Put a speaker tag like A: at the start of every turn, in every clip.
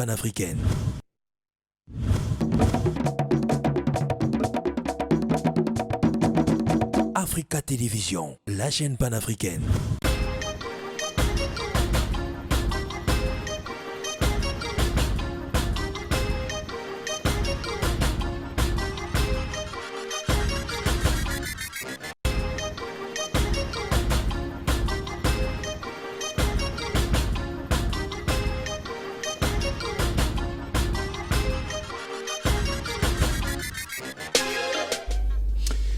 A: panafricaine. Africa Télévision, la chaîne panafricaine.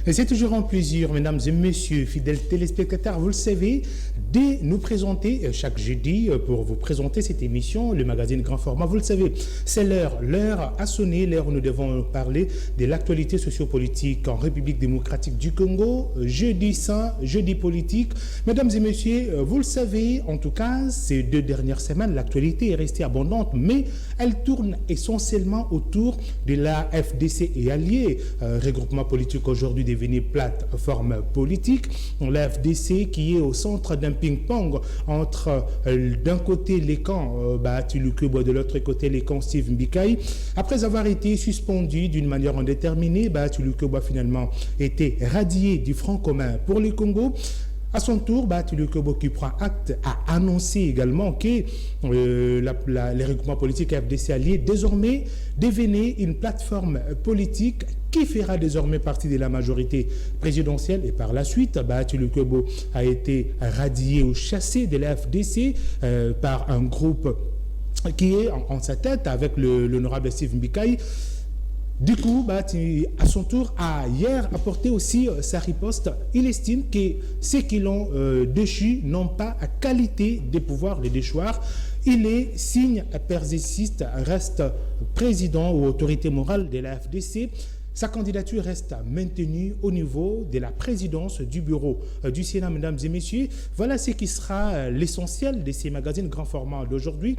B: Et c'est toujours un plaisir, mesdames et messieurs, fidèles téléspectateurs, vous le savez, de nous présenter chaque jeudi pour vous présenter cette émission, le magazine Grand Format. Vous le savez, c'est l'heure. L'heure a sonné, l'heure où nous devons parler de l'actualité sociopolitique en République démocratique du Congo. Jeudi saint, jeudi politique. Mesdames et messieurs, vous le savez, en tout cas, ces 2 dernières semaines, l'actualité est restée abondante, mais elle tourne essentiellement autour de la FDC et alliés, regroupement politique aujourd'hui devenu plateforme politique. La FDC qui est au centre d'un ping-pong entre d'un côté les camps Bahati Lukubo, de l'autre côté les camps Steve Mbikai. Après avoir été suspendu d'une manière indéterminée, Bahati Lukubo a finalement été radié du Front commun pour le Congo. À son tour, Bahati Lukubo, qui prend acte, a annoncé également que les regroupements politiques FDC alliés désormais devenaient une plateforme politique qui fera désormais partie de la majorité présidentielle. Et par la suite, Bahati Lukubo a été radié ou chassé de la FDC par un groupe qui est en sa tête avec l'honorable Steve Mbikai. Du coup, Bahati, à son tour, a hier apporté aussi sa riposte. Il estime que ceux qui l'ont déchu n'ont pas la qualité de pouvoir le déchoir. Il est signe persiste, reste président ou autorité morale de la FDC. Sa candidature reste maintenue au niveau de la présidence du bureau du Sénat, mesdames et messieurs. Voilà ce qui sera l'essentiel de ces magazines grand format d'aujourd'hui,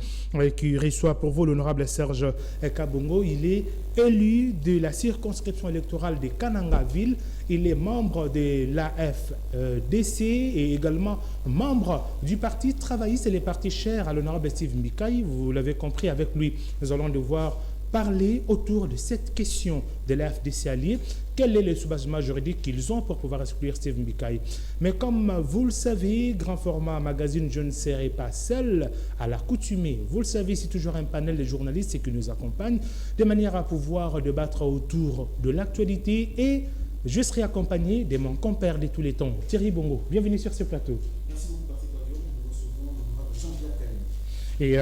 B: qui reçoit pour vous l'honorable Serge Kabongo. Il est élu de la circonscription électorale de Kananga-Ville. Il est membre de l'AFDC et également membre du parti travailliste et les partis chers à l'honorable Steve Mbikai. Vous l'avez compris, avec lui, nous allons devoir parler autour de cette question de la FDC alliée. Quel est le soubassement juridique qu'ils ont pour pouvoir exclure Steve Mbikai? Mais comme vous le savez, grand format magazine, je ne serai pas seul à l'accoutumée. Vous le savez, c'est toujours un panel de journalistes qui nous accompagnent de manière à pouvoir débattre autour de l'actualité, et je serai accompagné de mon compère de tous les temps, Thierry Bongo. Bienvenue sur ce plateau.
C: Merci beaucoup, Patrick Guadio. Nous recevons l'honorable Jean-Pierre Karim.
B: Et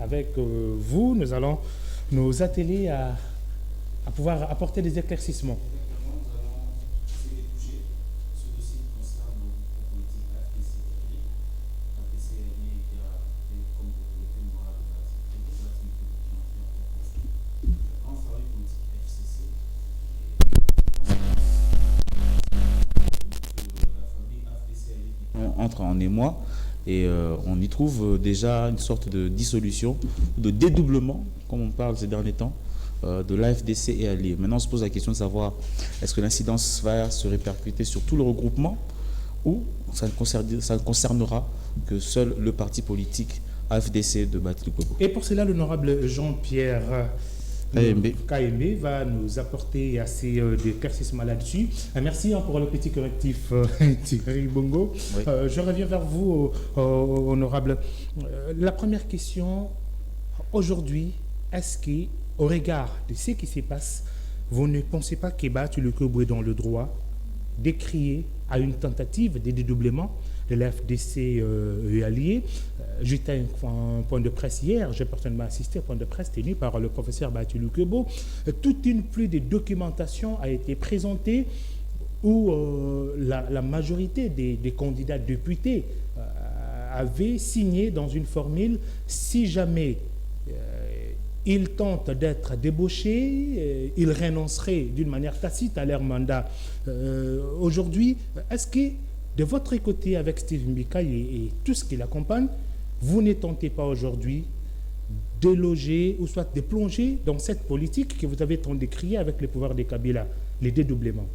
B: avec vous, nous allons nous atteler à pouvoir apporter des éclaircissements.
C: Exactement, nous allons essayer de toucher ce dossier qui concerne la politique FDC-ALI. FDC-ALI qui a été comme autorité morale de l'activité qui ont fait un grand travail politique FCC. La famille FDC-ALI qui entre en émoi. Et on y trouve déjà une sorte de dissolution, de dédoublement, comme on parle ces derniers temps, de l'AFDC et alliés. Maintenant, on se pose la question de savoir, est-ce que l'incidence va se répercuter sur tout le regroupement, ou ça ne concernera que seul le parti politique AFDC de Bahati Lukubo.
B: Et pour cela, l'honorable Jean-Pierre KMB va nous apporter assez d'éclaircissement là-dessus. Merci pour le petit correctif, Thierry Bongo. Oui. Je reviens vers vous, honorable. La première question, aujourd'hui, est-ce qu'au regard de ce qui se passe, vous ne pensez pas que Bahati Lukubo est dans le droit d'écrier à une tentative de dédoublement de la FDC alliée? J'étais à un point de presse hier, j'ai personnellement assisté à un point de presse tenu par le professeur Bahati Lukubo. Toute une pluie de documentation a été présentée où la majorité des candidats députés avaient signé dans une formule: si jamais ils tentent d'être débauchés, ils renonceraient d'une manière tacite à leur mandat. Aujourd'hui, est-ce que de votre côté, avec Steve Mbikai et tout ce qui l'accompagne, vous ne tentez pas aujourd'hui de loger ou soit de plonger dans cette politique que vous avez tant décriée avec le pouvoir de Kabila, les dédoublements?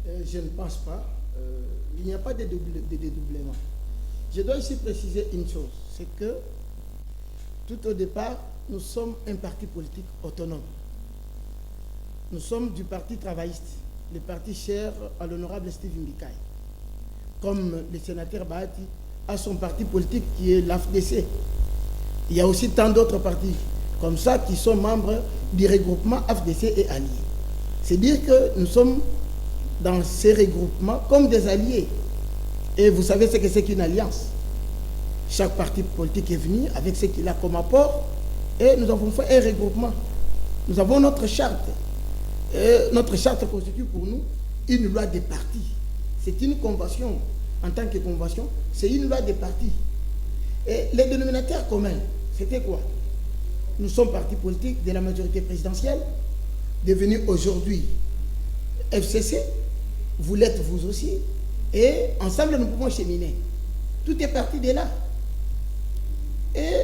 D: Je ne pense pas. Il n'y a pas de dédoublement. Je dois ici préciser une chose, c'est que Tout au départ, nous sommes un parti politique autonome. Nous sommes du parti travailliste, le parti cher à l'honorable Steve Mbikai. Comme le sénateur Bahati a son parti politique qui est l'AFDC. Il y a aussi tant d'autres partis comme ça qui sont membres du regroupement AFDC et alliés. C'est dire que nous sommes dans ces regroupements comme des alliés. Et vous savez ce que c'est qu'une alliance. Chaque parti politique est venu avec ce qu'il a comme apport et nous avons fait un regroupement. Nous avons notre charte. Et notre charte constitue pour nous une loi des partis. C'est une convention. En tant que convention, c'est une loi des partis. Et les dénominateurs communs, c'était quoi? Nous sommes partis politiques de la majorité présidentielle, devenus aujourd'hui FCC. Vous l'êtes vous aussi. Et ensemble, nous pouvons cheminer. Tout est parti de là. Et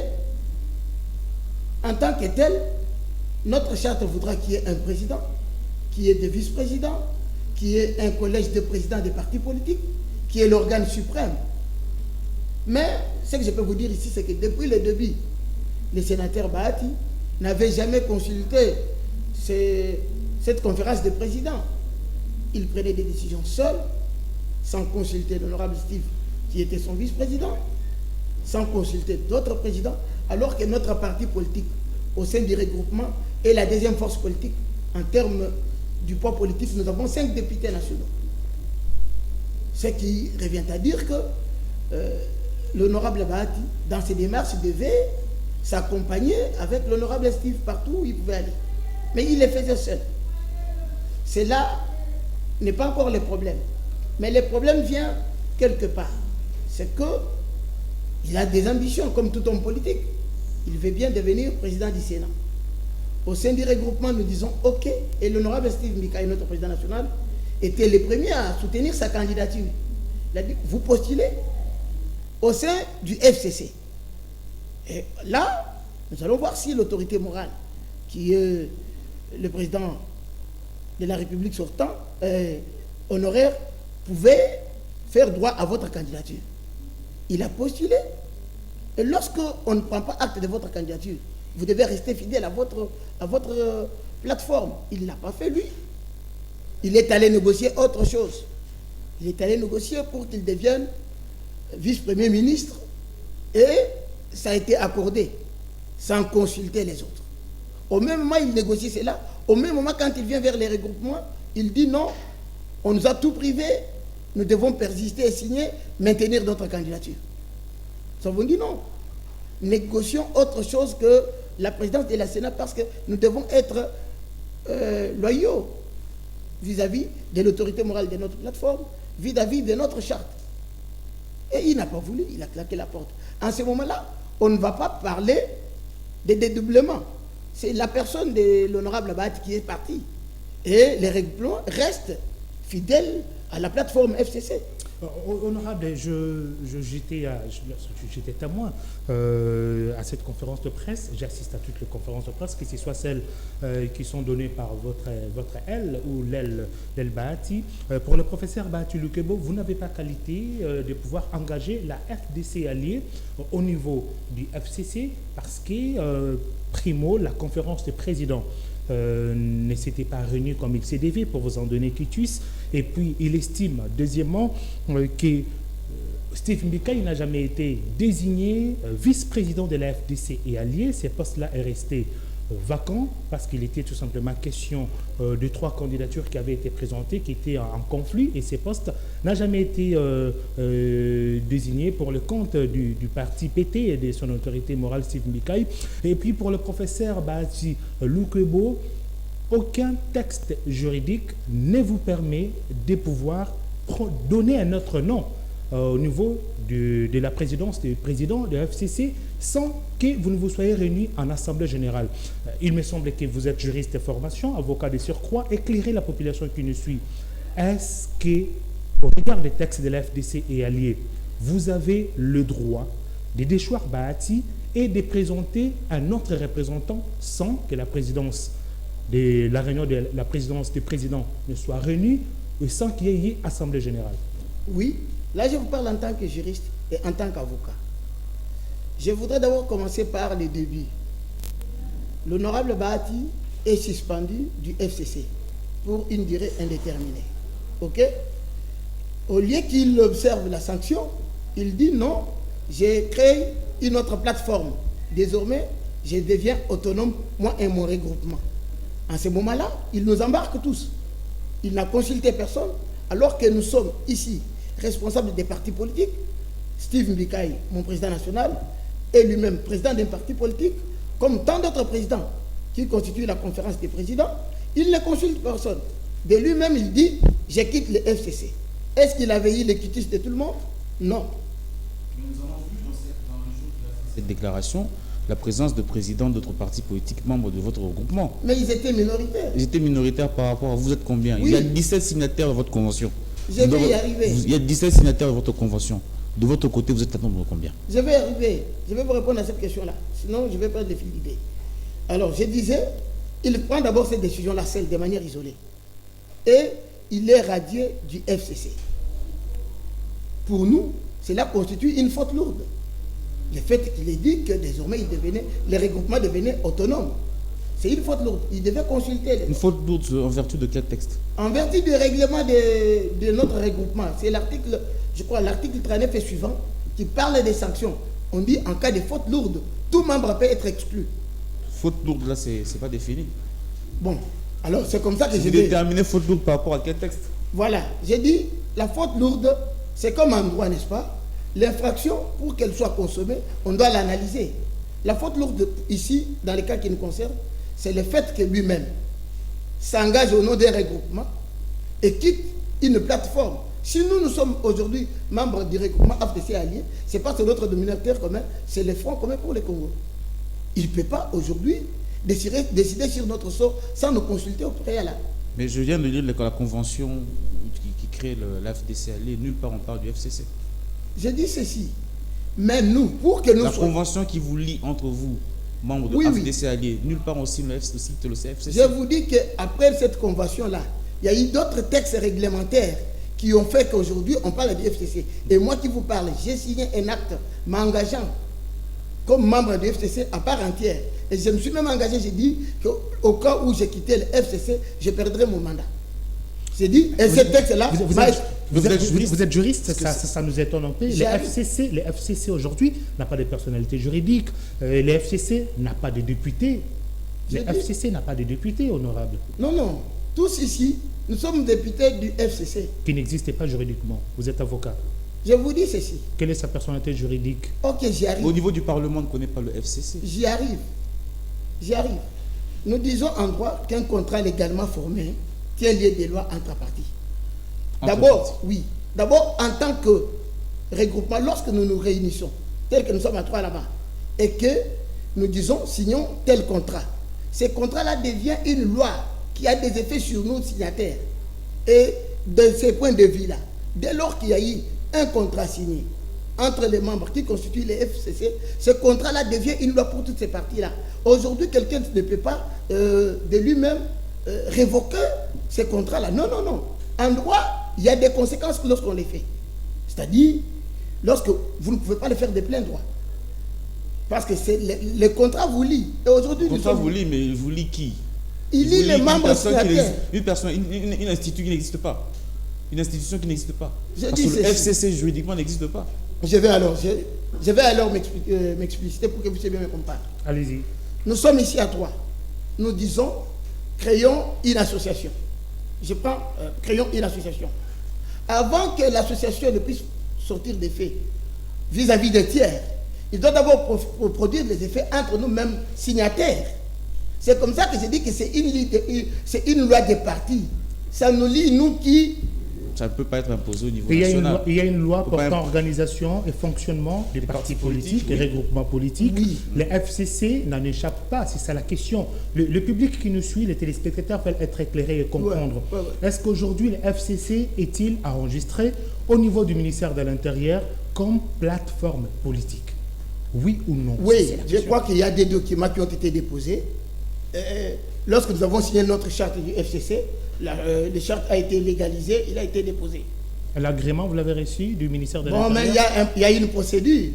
D: en tant que tel, notre charte voudra qu'il y ait un président, qu'il y ait des vice-présidents, qu'il y ait un collège de présidents des partis politiques, qui est l'organe suprême. Mais ce que je peux vous dire ici, c'est que depuis le début, les sénateurs Bahati n'avaient jamais consulté cette conférence de présidents. Ils prenaient des décisions seuls, sans consulter l'honorable Steve, qui était son vice-président, sans consulter d'autres présidents, alors que notre parti politique, au sein du regroupement, est la deuxième force politique. En termes du poids politique, nous avons 5 députés nationaux. Ce qui revient à dire que l'honorable Bahati, dans ses démarches, devait s'accompagner avec l'honorable Steve partout où il pouvait aller. Mais il les faisait seul. Cela n'est pas encore le problème. Mais le problème vient quelque part. C'est qu'il a des ambitions, comme tout homme politique. Il veut bien devenir président du Sénat. Au sein du regroupement, nous disons OK. Et l'honorable Steve Mbikai, notre président national, était le premier à soutenir sa candidature. Il a dit, vous postulez au sein du FCC. Et là, nous allons voir si l'autorité morale, qui est le président de la République sortant, honoraire, pouvait faire droit à votre candidature. Il a postulé. Et lorsqu'on ne prend pas acte de votre candidature, vous devez rester fidèle à votre plateforme. Il ne l'a pas fait, lui. Il est allé négocier autre chose. Il est allé négocier pour qu'il devienne vice-premier ministre et ça a été accordé sans consulter les autres. Au même moment, il négocie cela. Au même moment, quand il vient vers les regroupements, il dit non, on nous a tout privé, nous devons persister et signer, maintenir notre candidature. Nous avons dit non. Négocions autre chose que la présidence de la Sénat parce que nous devons être loyaux vis-à-vis de l'autorité morale de notre plateforme, vis-à-vis de notre charte. Et il n'a pas voulu, il a claqué la porte. En ce moment-là, on ne va pas parler de dédoublement. C'est la personne de l'honorable Bahati qui est partie. Et les règlements restent fidèles à la plateforme FCC.
B: Honorable, j'étais témoin à cette conférence de presse. J'assiste à toutes les conférences de presse, que ce soit celles qui sont données par votre aile ou l'aile Bahati. Pour le professeur Bahati Lukebo, vous n'avez pas qualité de pouvoir engager la FDC alliée au niveau du FCC parce que, primo, la conférence des présidents ne s'était pas réunie comme il s'est dévé pour vous en donner quitus. Et puis, il estime, deuxièmement, que Steve Mbikai n'a jamais été désigné vice-président de la FDC et allié. Ces postes-là est resté vacant parce qu'il était tout simplement question de 3 candidatures qui avaient été présentées, qui étaient en conflit, et ces postes n'ont jamais été désignés pour le compte du parti PT et de son autorité morale Steve Mbikai. Et puis pour le professeur Bahati Lukebo, aucun texte juridique ne vous permet de pouvoir donner un autre nom au niveau de la présidence du président de la FCC sans que vous ne vous soyez réunis en assemblée générale. Il me semble que vous êtes juriste de formation, avocat de surcroît. Éclairez la population qui nous suit. Est-ce que, au regard des textes de la FDC et alliés, vous avez le droit de déchoir Bahati et de présenter un autre représentant sans que la présidence de la réunion de la présidence du président ne soit réunie et sans qu'il y ait assemblée générale?
D: Oui, là je vous parle en tant que juriste et en tant qu'avocat. Je voudrais d'abord commencer par les débuts. L'honorable Bahati est suspendu du FCC pour une durée indéterminée. Ok? Au lieu qu'il observe la sanction, il dit non, j'ai créé une autre plateforme. Désormais, je deviens autonome, moi et mon regroupement. En ce moment-là, il nous embarque tous. Il n'a consulté personne, alors que nous sommes ici responsables des partis politiques. Steve Mbikaï, mon président national, est lui-même président d'un parti politique, comme tant d'autres présidents qui constituent la conférence des présidents. Il ne consulte personne. De lui-même, il dit « Je quitte le FCC ». Est-ce qu'il avait eu les quitus de tout le monde? Non.
C: Nous avons vu dans le jour de cette déclaration la présence de présidents d'autres partis politiques membres de votre regroupement.
D: Mais ils étaient minoritaires.
C: Ils étaient minoritaires par rapport à vous êtes combien?
D: Oui.
C: Il y a 17 signataires de votre convention.
D: Je vais y arriver.
C: Il y a 17 signataires de votre convention. De votre côté, vous êtes à nombre de combien?
D: Je vais y arriver. Je vais vous répondre à cette question-là. Sinon, je vais perdre le fil d'idée. Alors, je disais, il prend d'abord cette décision-là, seule, de manière isolée. Et il est radié du FCC. Pour nous, cela constitue une faute lourde. Le fait qu'il ait dit que désormais, les regroupements devenaient autonomes. C'est une faute lourde. Il devait consulter.
C: Une faute lourde en vertu de quel texte?
D: En vertu du règlement de notre regroupement. C'est l'article, je crois, l'article 39 et suivant, qui parle des sanctions. On dit en cas de faute lourde, tout membre peut être exclu.
C: Faute lourde, là, c'est pas défini.
D: Bon, alors c'est comme ça que
C: Vous
D: je vais...
C: déterminez faute lourde par rapport à quel texte?
D: Voilà, j'ai dit, la faute lourde, c'est comme un droit, n'est-ce pas? L'infraction, pour qu'elle soit consommée, on doit l'analyser. La faute lourde, ici, dans les cas qui nous concernent, c'est le fait que lui-même s'engage au nom d'un regroupement et quitte une plateforme. Si nous sommes aujourd'hui membres du regroupement FDC allié, c'est parce que notre dominateur commun, c'est le Front commun pour le Congo. Il ne peut pas aujourd'hui décider sur notre sort sans nous consulter au préalable.
C: Mais je viens de lire la convention qui crée l'AFDC allié, nulle part on parle du FCC.
D: Je dis ceci, mais nous, pour que nous
C: La
D: soyons...
C: convention qui vous lie entre vous, membres de
D: Oui,
C: l'AFDC allié, nulle part aussi le CFCC.
D: Je vous dis qu'après cette convention-là, il y a eu d'autres textes réglementaires qui ont fait qu'aujourd'hui, on parle du FCC. Et moi qui vous parle, j'ai signé un acte m'engageant comme membre du FCC à part entière. Et je me suis même engagé, j'ai dit qu'au cas où j'ai quitté le FCC, je perdrai mon mandat. J'ai dit, et ce texte-là...
B: Vous êtes juriste, ça nous étonne un peu. Les FCC aujourd'hui n'a pas de personnalité juridique. Les FCC n'a pas de députés. Les FCC n'a pas de députés honorables.
D: Non, non. Tous ici, nous sommes députés du FCC.
B: Qui n'existait pas juridiquement. Vous êtes avocat.
D: Je vous dis ceci.
B: Quelle est sa personnalité juridique?
D: Ok, j'y arrive.
C: Au niveau du Parlement, on ne connaît pas le FCC.
D: J'y arrive. J'y arrive. Nous disons en droit qu'un contrat légalement formé tient lieu des lois entre parties. D'abord, oui. D'abord, en tant que regroupement, lorsque nous nous réunissons, tel que nous sommes à trois là-bas, et que nous disons, signons tel contrat. Ce contrat-là devient une loi qui a des effets sur nos signataires. Et de ces points de vue-là, dès lors qu'il y a eu un contrat signé entre les membres qui constituent les FCC, ce contrat-là devient une loi pour toutes ces parties-là. Aujourd'hui, quelqu'un ne peut pas de lui-même révoquer ces contrats-là. Non, non, non. En droit, il y a des conséquences lorsqu'on les fait. C'est-à-dire, lorsque vous ne pouvez pas le faire de plein droit. Parce que le contrat vous lie. Et aujourd'hui,
C: le contrat vous lie, mais vous lie qui?
D: Il lie les membres signataires.
C: Une institution qui n'existe pas. Une institution qui n'existe pas. Parce
D: dis
C: que le FCC juridiquement n'existe pas.
D: Je vais alors m'expliciter pour que vous sachiez bien me comprendre.
B: Allez-y.
D: Nous sommes ici à trois. Nous disons, créons une association. Je prends, créons une association. Avant que l'association ne puisse sortir des faits vis-à-vis des tiers, il doit d'abord produire des effets entre nous-mêmes signataires. C'est comme ça que je dis que c'est une loi des partis. Ça nous lie, nous qui...
C: Ça ne peut pas être imposé au niveau national.
B: Il y a une loi portant organisation et fonctionnement des partis politiques, des regroupements politiques.
D: Oui.
B: Les FCC n'en échappent pas, c'est ça la question. Le public qui nous suit, les téléspectateurs veulent être éclairés et comprendre.
D: Ouais.
B: Est-ce qu'aujourd'hui, le FCC est-il enregistré au niveau du ministère de l'Intérieur comme plateforme politique? Oui ou non?
D: Oui, je crois qu'il y a des documents qui ont été déposés. Lorsque nous avons signé notre charte du FCC, le charte a été légalisé, il a été déposé.
B: L'agrément, vous l'avez reçu du ministère de l'Intérieur?
D: Bon, mais il y a une procédure.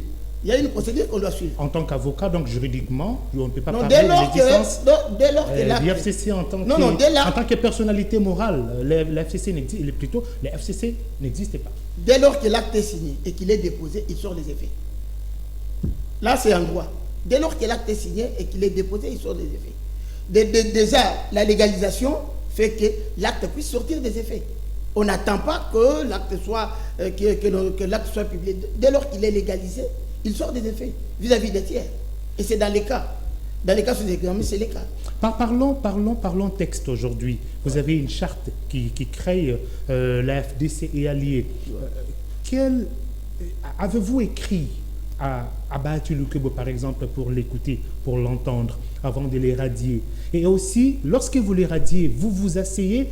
D: Il y a une procédure qu'on doit suivre.
B: En tant qu'avocat, donc juridiquement, on ne peut pas
D: Non,
B: parler
D: dès
B: de
D: lors
B: l'existence
D: que
B: du
D: l'acte...
B: FCC en tant,
D: Non, non, dès lors-
B: en tant que personnalité morale. Le FCC n'existe, plutôt, le FCC n'existe pas.
D: Dès lors que l'acte est signé et qu'il est déposé, il sort des effets. Là, c'est en droit. Dès lors que l'acte est signé et qu'il est déposé, il sort des effets. Déjà, la légalisation fait que l'acte puisse sortir des effets. On n'attend pas que l'acte soit, que l'acte soit publié. Dès lors qu'il est légalisé, il sort des effets vis-à-vis des tiers. Et c'est dans les cas. Dans les cas sous-examen, c'est les cas.
B: Parlons texte aujourd'hui. Vous avez une charte qui crée la FDC et alliés. Avez-vous écrit à Bahati Lukwebo, par exemple, pour l'écouter, pour l'entendre, avant de les radier? Et aussi, lorsque vous les radiez, vous vous asseyez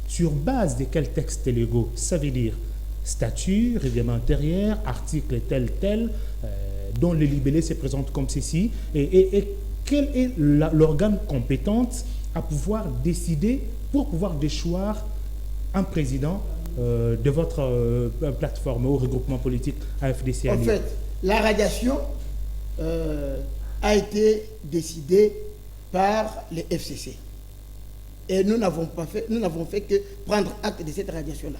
B: sur base de quels textes légaux? Ça veut dire statut, règlement intérieur, article tel, dont le libellé se présente comme ceci, et quel est l'organe compétent à pouvoir décider, pour pouvoir déchoir un président de votre plateforme ou regroupement politique AFDC?
D: En fait, la radiation a été décidée par les FCC. Et nous n'avons fait que prendre acte de cette radiation-là.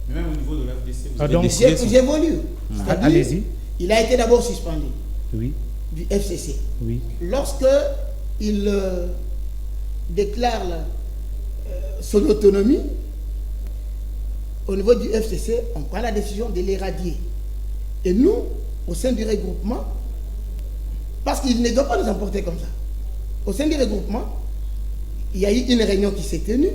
C: Même au niveau de l'AFDC, vous
B: Ah,
C: avez
B: donc,
C: décidé...
D: J'évolue. C'est-à-dire,
B: Allez-y.
D: il a été d'abord suspendu
B: Oui,
D: du FCC.
B: oui.
D: Lorsque il déclare son autonomie, au niveau du FCC, on prend la décision de l'éradier. Et nous, au sein du regroupement, parce qu'il ne doit pas nous emporter comme ça, au sein du regroupement, il y a eu une réunion qui s'est tenue,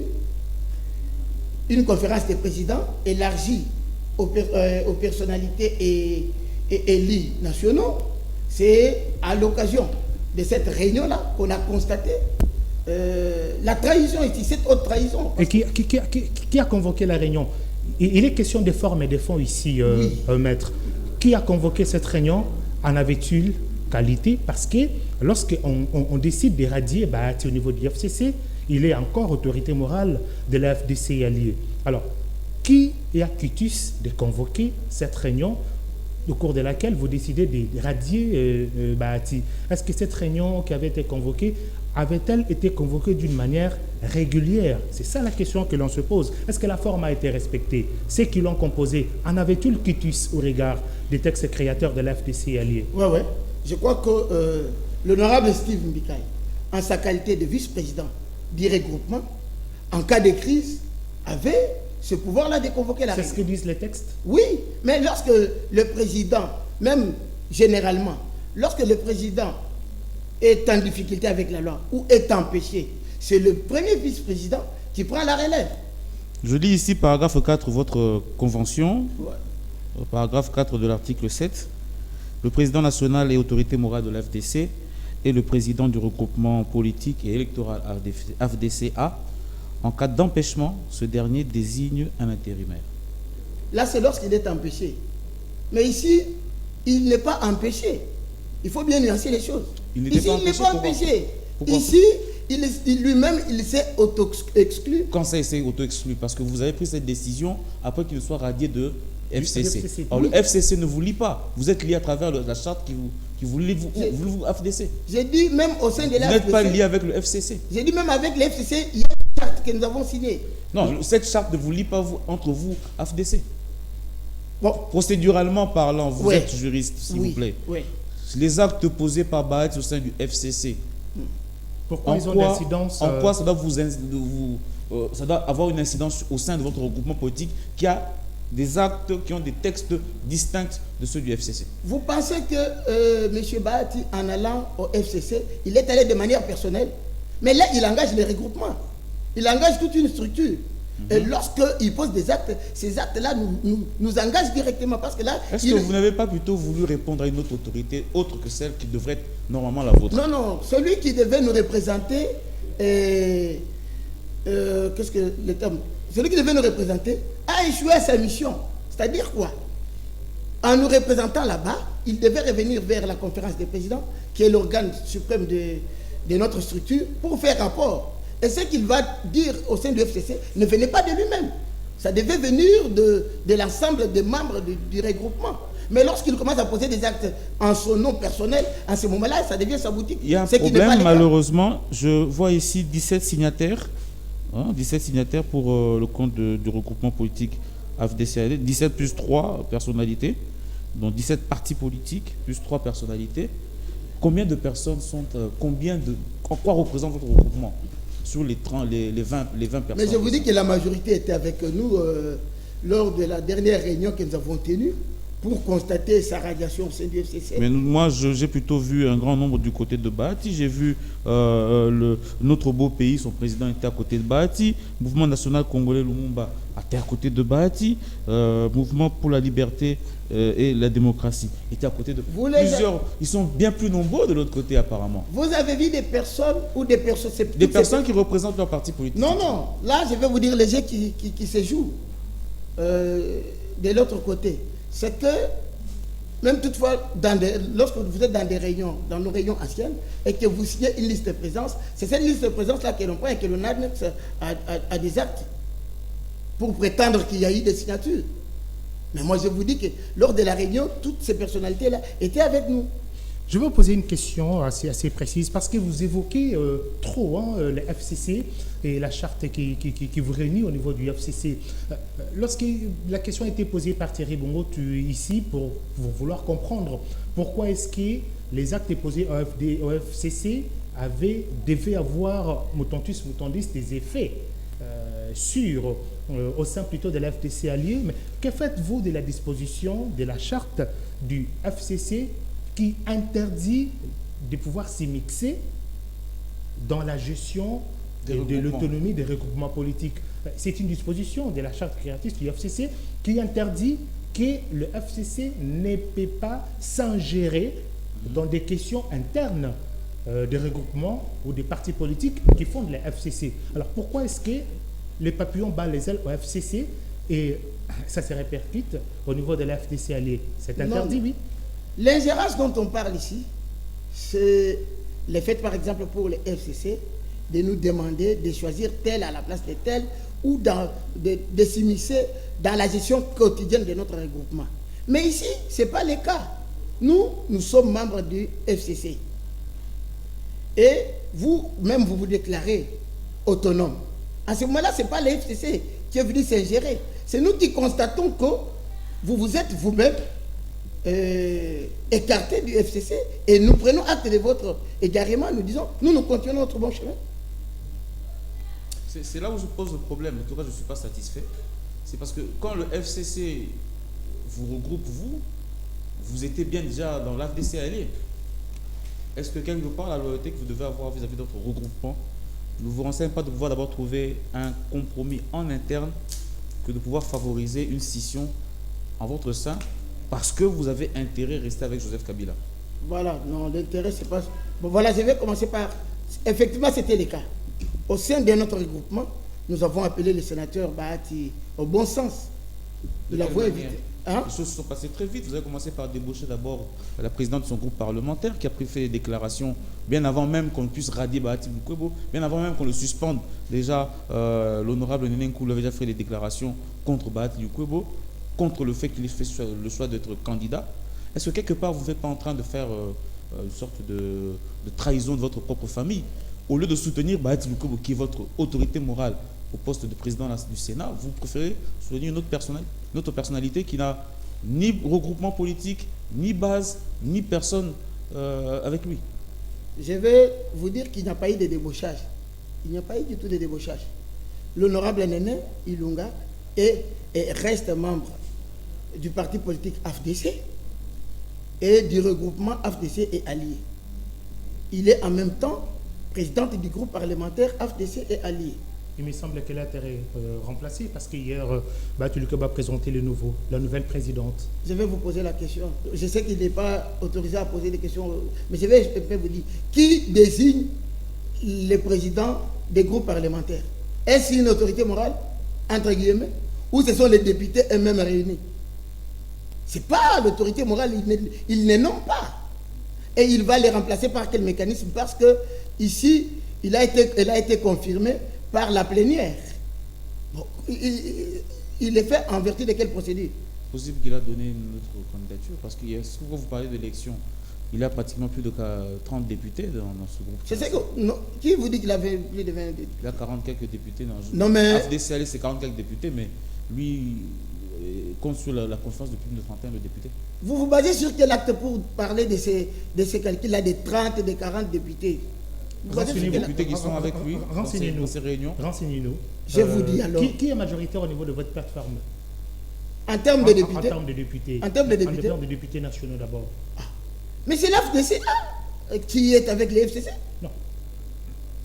D: une conférence des présidents élargie aux personnalités et élus nationaux. C'est à l'occasion de cette réunion-là qu'on a constaté la trahison ici, cette haute trahison.
B: Et qui a convoqué la réunion? Il est question de forme et de fond ici,
D: Oui.
B: maître. Qui a convoqué cette réunion? En avait-il qualité? Parce que lorsqu'on décide d'éradier Bahati au niveau du FCC, il est encore autorité morale de la FDC alliée. Alors, qui est acquitus de convoquer cette réunion au cours de laquelle vous décidez d'éradier Bahati? Est-ce que cette réunion qui avait été convoquée avait-elle été convoquée d'une manière régulière? C'est ça la question que l'on se pose. Est-ce que la forme a été respectée? Ceux qui l'ont composée, en avaient-ils quitus au regard des textes créateurs de la FDC alliée?
D: Oui, oui. Je crois que l'honorable Steve Mbikai, en sa qualité de vice-président du regroupement, en cas de crise, avait ce pouvoir-là de convoquer la
B: C'est
D: réunion.
B: ce que disent les textes?
D: Oui, mais lorsque le président, même généralement, lorsque le président est en difficulté avec la loi ou est empêché, c'est le premier vice-président qui prend la relève.
C: Je lis ici paragraphe 4 de votre convention,
D: Ouais.
C: paragraphe 4 de l'article 7. Le président national et autorité morale de l'AFDC et le président du regroupement politique et électoral AFDCA, en cas d'empêchement, ce dernier désigne un intérimaire.
D: Là, c'est lorsqu'il est empêché. Mais ici, il n'est pas empêché. Il faut bien nuancer les choses.
C: Il n'était
D: Ici,
C: pas
D: il n'est
C: empêché,
D: pas
C: pourquoi?
D: empêché.
C: Pourquoi?
D: Ici, lui-même, il s'est auto-exclu.
C: Quand ça s'est auto-exclu? Parce que vous avez pris cette décision après qu'il soit radié de FCC.
B: FCC.
C: Alors
D: Oui.
C: le FCC ne vous lie pas. Vous êtes lié à travers la charte qui vous lie, vous FDC.
D: J'ai dit même au sein de
C: Vous
D: la
C: n'êtes pas
D: FCC,
C: lié avec le FCC.
D: j'ai dit même avec le FCC, il y a une charte que nous avons signée.
C: Non, cette charte ne vous lie pas entre vous, FDC.
D: Bon,
C: Procéduralement parlant, vous
D: Ouais.
C: êtes juriste, s'il
D: oui,
C: vous plaît.
D: oui.
C: Les actes posés par Bahati au sein du FCC,
B: Pourquoi
C: en
B: ils ont
C: quoi,
B: d'incidence
C: en quoi ça doit avoir une incidence au sein de votre regroupement politique qui a des actes qui ont des textes distincts de ceux du FCC?
D: Vous pensez que M. Bahati, en allant au FCC, il est allé de manière personnelle, mais là, il engage les regroupements. Il engage toute une structure. Et lorsqu'il pose des actes, ces actes-là nous engagent directement. Parce que là,
C: Est-ce que vous n'avez pas plutôt voulu répondre à une autre autorité autre que celle qui devrait être normalement la vôtre?
D: Non, non, celui qui devait nous représenter, qu'est-ce que le terme? Celui qui devait nous représenter a échoué à sa mission. C'est-à-dire quoi? En nous représentant là-bas, il devait revenir vers la conférence des présidents, qui est l'organe suprême de notre structure, pour faire rapport. Et ce qu'il va dire au sein du FCC ne venait pas de lui-même. Ça devait venir de l'ensemble des membres du regroupement. Mais lorsqu'il commence à poser des actes en son nom personnel, à ce moment-là, ça devient sa boutique.
C: Il y a un
D: Ce qui n'est pas
C: problème,
D: le cas.
C: malheureusement. Je vois ici 17 signataires. 17 signataires pour le compte du regroupement politique AFDCAD. 17 plus 3 personnalités. Donc 17 partis politiques plus 3 personnalités. Combien de personnes sont... en quoi représente votre regroupement sur les 20 personnes?
D: Mais je vous dis que la majorité était avec nous lors de la dernière réunion que nous avons tenue pour constater sa radiation au sein du FCC.
C: Mais moi, j'ai plutôt vu un grand nombre du côté de Bahati. J'ai vu notre beau pays, son président était à côté de Bahati. Mouvement national congolais Lumumba était à côté de Bahati. Mouvement pour la liberté et la démocratie était à côté de plusieurs. Ils sont bien plus nombreux de l'autre côté apparemment.
D: Vous avez vu des personnes ou des personnes...
C: Des personnes qui représentent leur parti politique.
D: Non, non. Là, je vais vous dire les jeux qui se jouent de l'autre côté. C'est que, même toutefois, lorsque vous êtes dans des réunions, dans nos réunions anciennes, et que vous signez une liste de présence, c'est cette liste de présence-là que l'on prend et que l'on annexe à des actes pour prétendre qu'il y a eu des signatures. Mais moi, je vous dis que lors de la réunion, toutes ces personnalités-là étaient avec nous.
B: Je vais vous poser une question assez précise parce que vous évoquez trop le FCC et la charte qui vous réunit au niveau du FCC. Lorsque la question a été posée par Thierry Bongo ici pour vouloir comprendre pourquoi est-ce que les actes posés au FCC devaient avoir, mutantis mutandis, des effets au sein plutôt de la FDC alliée, mais que faites-vous de la disposition de la charte du FCC qui interdit de pouvoir s'immiscer dans la gestion de l'autonomie des regroupements politiques? C'est une disposition de la charte créatrice du FCC qui interdit que le FCC ne peut pas s'ingérer dans des questions internes des regroupements ou des partis politiques qui fondent le FCC. Alors pourquoi est-ce que les papillons battent les ailes au FCC et ça se répercute au niveau de la FDC alliée? C'est interdit, oui.
D: L'ingérence dont on parle ici, c'est le fait, par exemple, pour le FCC, de nous demander de choisir tel à la place de tel ou de s'immiscer dans la gestion quotidienne de notre regroupement. Mais ici, ce n'est pas le cas. Nous sommes membres du FCC. Et vous-même, vous déclarez autonome. À ce moment-là, ce n'est pas le FCC qui est venu s'ingérer. C'est nous qui constatons que vous êtes vous-même écarté du FCC et nous prenons acte de votre égarement, nous disons, nous continuons notre bon chemin.
C: C'est là où je pose le problème, en tout cas je ne suis pas satisfait. C'est parce que quand le FCC vous regroupe, vous étiez bien déjà dans l'AFDC allié. Est-ce que quelque part la loyauté que vous devez avoir vis-à-vis de votre regroupement ne vous renseigne pas de pouvoir d'abord trouver un compromis en interne que de pouvoir favoriser une scission en votre sein parce que vous avez intérêt à rester avec Joseph Kabila?
D: Voilà, non, l'intérêt, c'est pas... Bon, voilà, je vais commencer par... Effectivement, c'était le cas. Au sein de notre regroupement, nous avons appelé le sénateur Bahati au bon sens. Nous l'avons invité. Hein?
C: Les choses se sont passées très vite. Vous avez commencé par débaucher d'abord la présidente de son groupe parlementaire qui a fait des déclarations bien avant même qu'on puisse radier Bahati Mukwebo, bien avant même qu'on le suspende. Déjà, l'honorable Néné Nkoulou avait déjà fait des déclarations contre Bahati Mukwebo, contre le fait qu'il ait fait le choix d'être candidat. Est-ce que quelque part vous n'êtes pas en train de faire une sorte de trahison de votre propre famille? Au lieu de soutenir Bahati Mukwebo, qui est votre autorité morale au poste de président du Sénat, vous préférez soutenir une autre personnalité qui n'a ni regroupement politique, ni base, ni personne avec lui.
D: Je vais vous dire qu'il n'y a pas eu de débauchage. Il n'y a pas eu du tout de débauchage. L'honorable Néné Ilunga reste membre du parti politique AFDC et du regroupement AFDC et alliés. Il est en même temps présidente du groupe parlementaire AFDC et alliés.
B: Il me semble qu'elle a été remplacée parce qu'hier, Bahati Mukwebo a présenté la nouvelle présidente.
D: Je vais vous poser la question. Je sais qu'il n'est pas autorisé à poser des questions, mais je vais vous dire. Qui désigne les présidents des groupes parlementaires? Est-ce une autorité morale, entre guillemets, ou ce sont les députés eux-mêmes réunis? Ce n'est pas l'autorité morale, ils ne nomment pas. Et il va les remplacer par quel mécanisme? Parce que ici, elle a été confirmée par la plénière. Bon, il est fait en vertu de quelle procédure?
C: possible qu'il a donné une autre candidature, parce que souvent vous parlez d'élection. Il a pratiquement plus de 30 députés dans ce groupe.
D: Je sais que. Non, qui vous dit qu'il avait plus de 20 députés?
C: Il a 40 quelques députés dans
D: Non, mais.
C: AFDC, c'est 40 quelques députés, mais lui compte sur la confiance de plus de 31 de députés.
D: Vous vous basez sur quel acte pour parler de ces calculs-là, des 30 et des 40 députés? Vous basez sur
C: Les
D: quel
C: députés qui sont avec lui
B: Renseignez-nous.
C: dans ces réunions.
B: Renseignez-nous.
D: Je vous dis alors.
B: Qui est majoritaire au niveau de votre plateforme?
D: En termes de députés?
B: En termes de députés.
D: En termes de députés?
B: En termes de députés nationaux d'abord.
D: Mais c'est l'AFDCA qui est avec les FCC?
B: Non.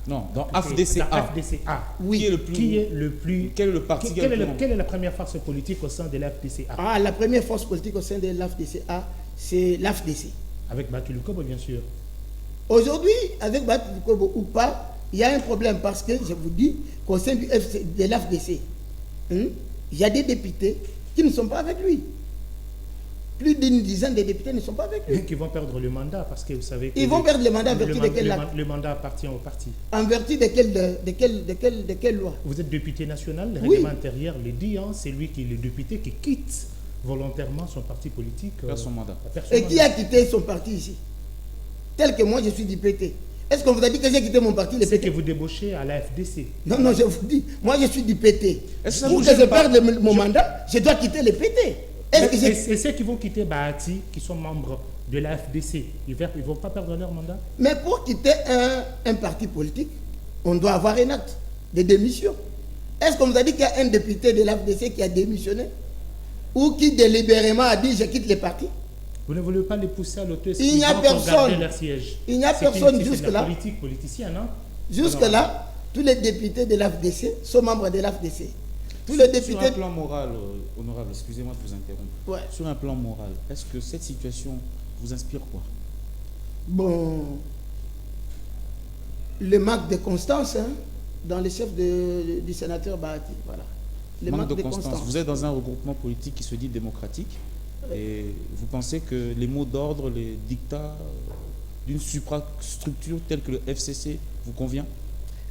C: Non, dans
B: La
C: AFDCA.
B: FDCA.
D: Oui.
C: Qui est le plus. Quel est le parti qui a le plus
B: Quelle est la première force politique au sein de la FDCA?
D: Ah, la première force politique au sein de l'AFDCA, c'est l'AFDC.
B: Avec Batou Kobo, bien sûr.
D: Aujourd'hui, avec Batou Kobo ou pas, il y a un problème parce que, je vous dis, qu'au sein de l'AFDC, il y a des députés qui ne sont pas avec lui. Plus d'une dizaine de députés ne sont pas avec lui.
B: Qui vont perdre le mandat parce que vous savez que
D: Ils vont perdre le mandat en vertu de quelle
B: le mandat appartient au parti.
D: En vertu de quelle loi?
B: Vous êtes député national, le
D: Oui.
B: règlement intérieur le dit, c'est lui qui est le député qui quitte volontairement son parti politique.
C: perd son mandat.
D: Et qui a quitté son parti ici? Tel que moi, je suis député. Est-ce qu'on vous a dit que j'ai quitté mon parti, le
B: C'est que
D: PT?
B: vous débauchez à la FDC.
D: Non, non, je vous dis, moi je suis du PT.
C: Est-ce que ça
D: Pour
C: vous
D: que je
C: gêne pas?
D: perde mon mandat, je dois quitter le PT. Est-ce que j'ai-
B: Et ceux qui vont quitter Bahati, qui sont membres de la FDC, ils ne vont pas perdre leur mandat?
D: Mais pour quitter un parti politique, on doit avoir un acte de démission. Est-ce qu'on vous a dit qu'il y a un député de l'AFDC qui a démissionné? Ou qui délibérément a dit je quitte le parti?
B: Vous ne voulez pas les pousser à
D: Il n'y a
B: l'auto-exclusion pour
D: personne.
B: garder leur siège.
D: Il n'y a
B: C'est une-
D: personne
B: c'est de la
D: jusque-là.
B: politique politicienne, hein?
D: Jusque-là, tous les députés de l'AFDC sont membres de l'AFDC. Tous les
C: Sur
D: députés.
C: un plan moral, honorable, excusez-moi de vous interrompre.
D: Ouais.
C: Sur un plan moral, est-ce que cette situation vous inspire quoi?
D: Bon, le manque de constance dans les chefs du sénateur Bahati. Voilà. Le
C: Manque de constance. Vous êtes dans un regroupement politique qui se dit démocratique et vous pensez que les mots d'ordre, les dictats d'une suprastructure telle que le FCC vous convient?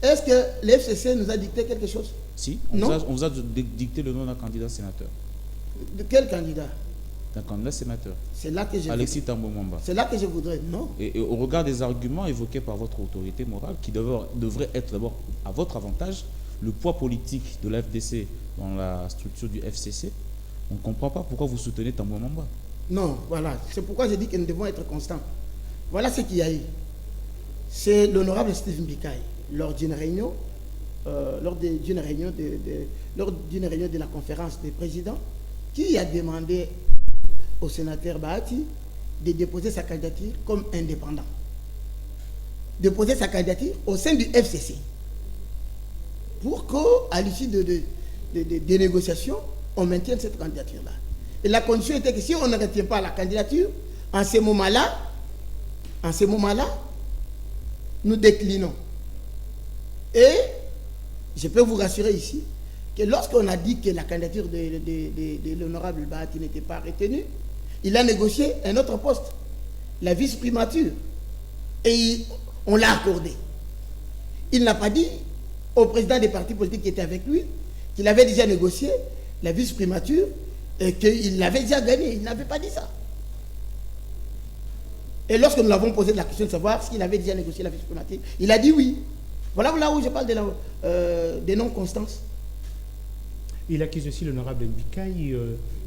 D: Est-ce que le FCC nous a dicté quelque chose?
C: Si,
D: Non.
C: on vous a dicté le nom d'un candidat sénateur.
D: De quel candidat?
C: D'un candidat sénateur.
D: C'est là que je
C: Alexis Tambo Mwamba.
D: C'est là que je voudrais. Non.
C: Et au regard des arguments évoqués par votre autorité morale, qui devrait être d'abord à votre avantage, le poids politique de l'AFDC dans la structure du FCC, on ne comprend pas pourquoi vous soutenez Tambo Mwamba.
D: Non, voilà. C'est pourquoi je dis que nous devons être constants. Voilà ce qu'il y a eu. C'est l'honorable Steve Mbikai, lors d'une réunion, d'une réunion de la conférence des présidents, qui a demandé au sénateur Bahati de déposer sa candidature comme indépendant. Déposer sa candidature au sein du FCC. Pour qu'à l'issue des négociations, on maintienne cette candidature-là. Et la condition était que si on ne retient pas la candidature, en ce moment-là, nous déclinons. Et je peux vous rassurer ici que lorsqu'on a dit que la candidature de l'honorable Bahati n'était pas retenue, il a négocié un autre poste, la vice-primature. Et on l'a accordé. Il n'a pas dit au président des partis politiques qui était avec lui qu'il avait déjà négocié la vice-primature et qu'il l'avait déjà gagné. Il n'avait pas dit ça. Et lorsque nous l'avons posé la question de savoir s'il avait déjà négocié la vice-primature, il a dit oui. Voilà là où je parle de non-constance.
B: Il accuse aussi l'honorable Mbikai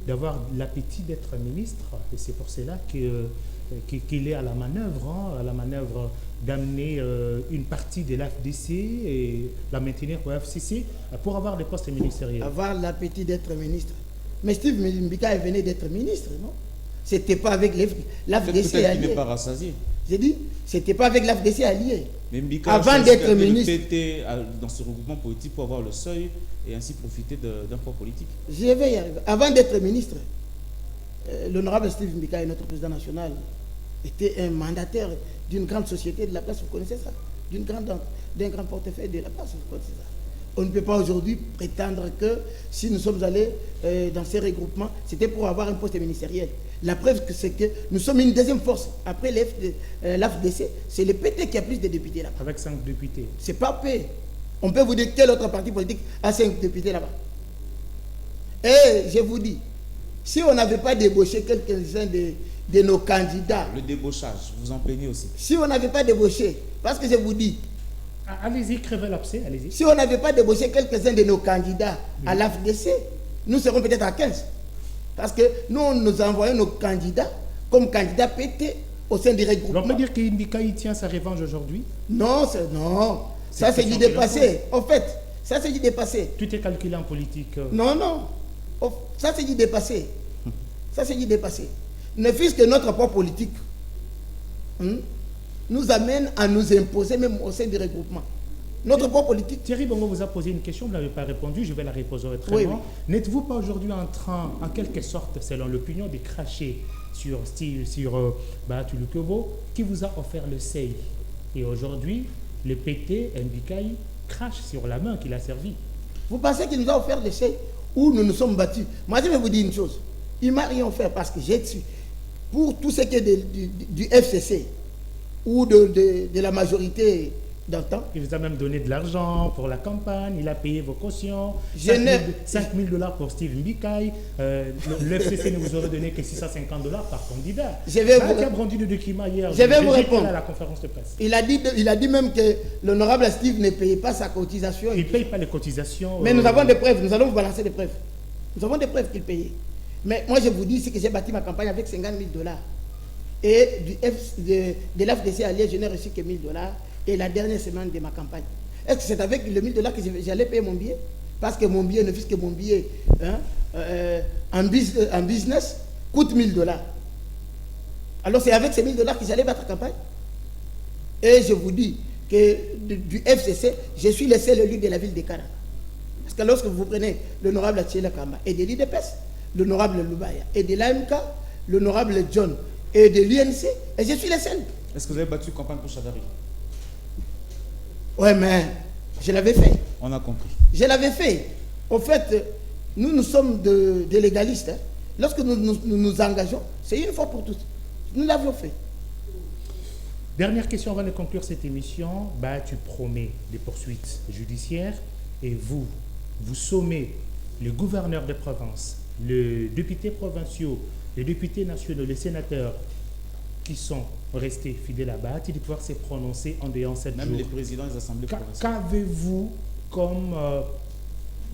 B: d'avoir l'appétit d'être ministre. Et c'est pour cela qu'il est à la manœuvre, d'amener une partie de l'AFDC et la maintenir au FCC pour avoir des postes ministériels.
D: Avoir l'appétit d'être ministre. Mais Steve Mbikai venait d'être ministre, non? C'était pas avec l'AFDC
C: Peut-être qu'il
D: allié.
C: n'est pas rassasié.
D: J'ai dit, c'était pas avec l'AFDC allié.
C: Mais Mbika
D: Avant d'être ministre.
C: PT dans ce regroupement politique pour avoir le seuil et ainsi profiter d'un poids politique.
D: Je vais y arriver. Avant d'être ministre, l'honorable Steve Mbikai, notre président national, était un mandataire d'une grande société de la place, vous connaissez ça? D'un grand portefeuille de la place, vous connaissez ça? On ne peut pas aujourd'hui prétendre que si nous sommes allés dans ces regroupements, c'était pour avoir un poste ministériel. La preuve, c'est que nous sommes une deuxième force. Après l'AFDC, c'est le PT qui a plus de députés là-bas.
B: Avec 5 députés.
D: C'est pas P. On peut vous dire quel autre parti politique a 5 députés là-bas. Et je vous dis, Si on n'avait pas débauché quelques-uns de nos candidats.
C: Le débauchage, vous en plaignez aussi.
D: Si on n'avait pas débauché, parce que je vous dis.
B: Allez-y, crevez l'abcès, allez-y.
D: Si on n'avait pas débauché quelques-uns de nos candidats à l'AFDC, nous serons peut-être à 15. Parce que nous envoyons nos candidats comme candidats pétés au sein du regroupement.
B: On peut dire qu'Imbikaï tient sa revanche aujourd'hui?
D: Non, ça c'est du dépassé. En fait, ça c'est du dépassé.
B: Tout est calculé en politique.
D: Non. Ça c'est du dépassé. Ça c'est du dépassé. Ne fût-ce que notre propre politique nous amène à nous imposer même au sein du regroupement. Notre propre politique.
B: Thierry Bongo vous a posé une question, vous n'avez pas répondu, je vais la reposer très loin. N'êtes-vous pas aujourd'hui en train, en quelque sorte, selon l'opinion, de cracher sur Bahati Lukwebo, qui vous a offert le SEI? Et aujourd'hui, le PT, Mbikaï, crache sur la main qu'il a servi.
D: Vous pensez qu'il nous a offert le SEI où nous nous sommes battus? Moi, je vais vous dire une chose. Il ne m'a rien offert parce que j'ai su. Pour tout ce qui est du FCC ou de la majorité d'antan.
B: Il vous a même donné de l'argent pour la campagne, il a payé vos cautions, 5 000 $ pour Steve Mbikaï, le FCC ne vous aurait donné que 650 $ par candidat.
D: Je vais vous
B: brandi le document hier.
D: Je vais vous répondre.
B: À la conférence de presse.
D: Il a dit même que l'honorable Steve ne payait pas sa cotisation.
B: Il ne paye pas les cotisations.
D: Mais nous avons des preuves, nous allons vous balancer des preuves. Nous avons des preuves qu'il payait. Mais moi je vous dis, c'est que j'ai bâti ma campagne avec 50 000 $. Et de l'AFDC à Liège, je n'ai reçu que 1 000 $. Et la dernière semaine de ma campagne. Est-ce que c'est avec le 1 000 $ que j'allais payer mon billet? Parce que mon billet, ne fût-ce que mon billet en business, coûte 1 000 $. Alors c'est avec ces 1 000 $ que j'allais battre la campagne. Et je vous dis que du FCC, je suis le seul élu de la ville de Kara. Parce que lorsque vous prenez l'honorable Athiela Kamba et de l'IDPS, l'honorable Lubaya, et de l'AMK, l'honorable John, et de l'UNC, et je suis le seul.
C: Est-ce que vous avez battu campagne pour Chadari?
D: Ouais, mais je l'avais fait.
C: On a compris.
D: Je l'avais fait. En fait, nous sommes des légalistes. Hein. Lorsque nous engageons, c'est une fois pour toutes. Nous l'avions fait.
B: Dernière question avant de conclure cette émission. Tu promets des poursuites judiciaires et vous sommez le gouverneur de province, les députés provinciaux, les députés nationaux, les sénateurs qui sont restés fidèles à Bahati de pouvoir se prononcer en dehors de 7 jours.
C: Même les présidents des assemblées provinciales.
B: Qu'avez-vous comme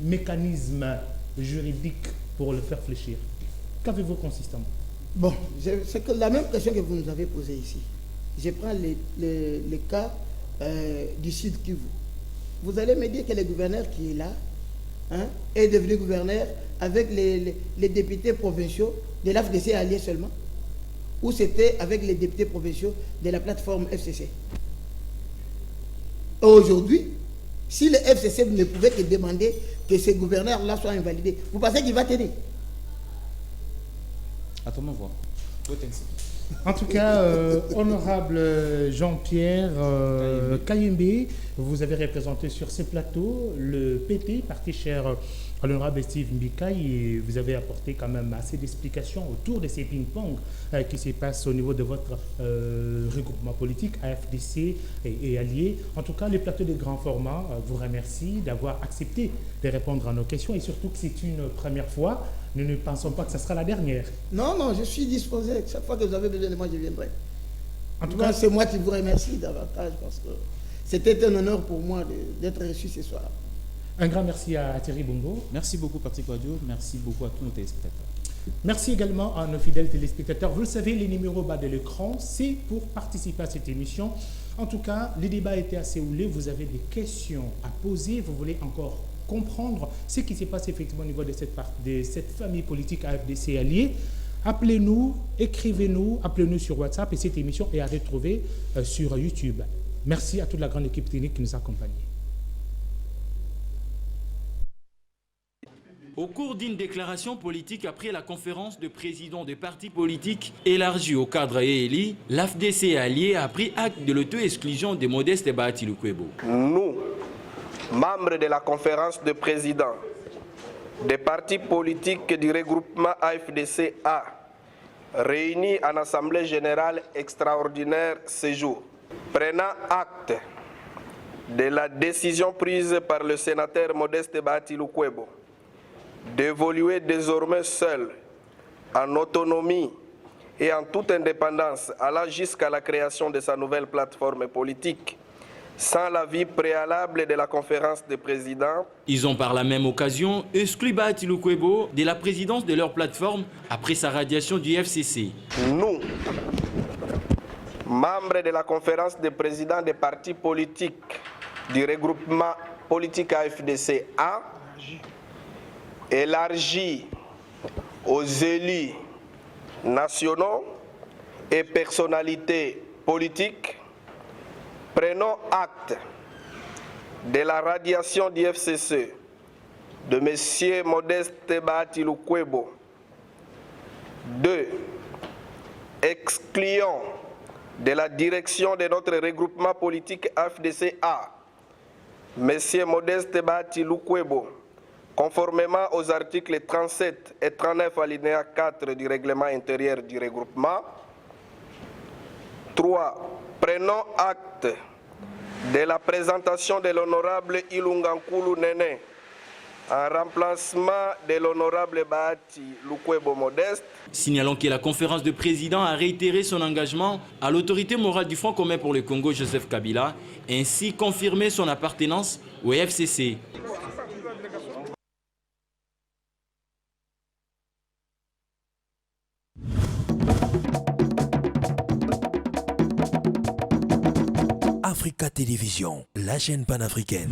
B: mécanisme juridique pour le faire fléchir? Qu'avez-vous consistamment?
D: Bon, c'est que la même question que vous nous avez posée ici. Je prends le cas du Sud Kivu. Vous allez me dire que le gouverneur qui est là est devenu gouverneur avec les députés provinciaux de l'AFDC alliés seulement? Ou c'était avec les députés provinciaux de la plateforme FCC? Aujourd'hui, si le FCC ne pouvait que demander que ces gouverneurs-là soient invalidés, vous pensez qu'il va tenir?
C: Attendons voir.
B: En tout cas, honorable Jean-Pierre Kayembe, vous avez représenté sur ce plateau le PT, parti cher à l'honorable Steve Mbikaï, et vous avez apporté quand même assez d'explications autour de ces ping-pong qui se passent au niveau de votre regroupement politique, AFDC et alliés. En tout cas, le plateau de grand format vous remercie d'avoir accepté de répondre à nos questions et surtout que c'est une première fois. Nous ne pensons pas que ce sera la dernière.
D: Non, je suis disposé. Chaque fois que vous avez besoin de moi, je viendrai.
B: En tout cas,
D: c'est moi qui vous remercie davantage parce que c'était un honneur pour moi d'être reçu ce soir.
B: Un grand merci à Thierry Bongo.
C: Merci beaucoup, Patrick Wadio. Merci beaucoup à tous nos téléspectateurs.
B: Merci également à nos fidèles téléspectateurs. Vous le savez, les numéros bas de l'écran, c'est pour participer à cette émission. En tout cas, le débat a été assez houlé. Vous avez des questions à poser. Vous voulez encore comprendre ce qui se passe effectivement au niveau de cette famille politique AFDC alliée. Appelez-nous, écrivez-nous, appelez-nous sur WhatsApp et cette émission est à retrouver sur YouTube. Merci à toute la grande équipe technique qui nous accompagne.
E: Au cours d'une déclaration politique après la conférence de présidents des partis politiques élargie au cadre EELI, l'AFDC allié a pris acte de l'auto-exclusion de Modeste Bahati Lukwebo.
F: Nous, membres de la conférence de présidents des partis politiques du regroupement AFDC-A, réunis en assemblée générale extraordinaire ce jour, prenant acte de la décision prise par le sénateur Modeste Bahati Lukwebo d'évoluer désormais seul en autonomie et en toute indépendance, allant jusqu'à la création de sa nouvelle plateforme politique, sans l'avis préalable de la conférence des présidents.
E: Ils ont par la même occasion exclu Bahati Lukwebo de la présidence de leur plateforme après sa radiation du FCC.
F: Nous, membres de la conférence des présidents des partis politiques du regroupement politique AFDC-A, élargi aux élus nationaux et personnalités politiques, prenons acte de la radiation du FCC de M. Modeste Bahati Lukwebo. 2. Excluons de la direction de notre regroupement politique AFDC-A M. Modeste Bahati Lukwebo, conformément aux articles 37 et 39 alinéa 4 du règlement intérieur du regroupement. 3. Prenons acte de la présentation de l'honorable Ilungankulu Nene en remplacement de l'honorable Bahati Lukwebo Modeste.
E: Signalons que la conférence de présidents a réitéré son engagement à l'autorité morale du Front commun pour le Congo, Joseph Kabila, ainsi confirmé son appartenance au FCC.
A: Africa Télévision, la chaîne panafricaine.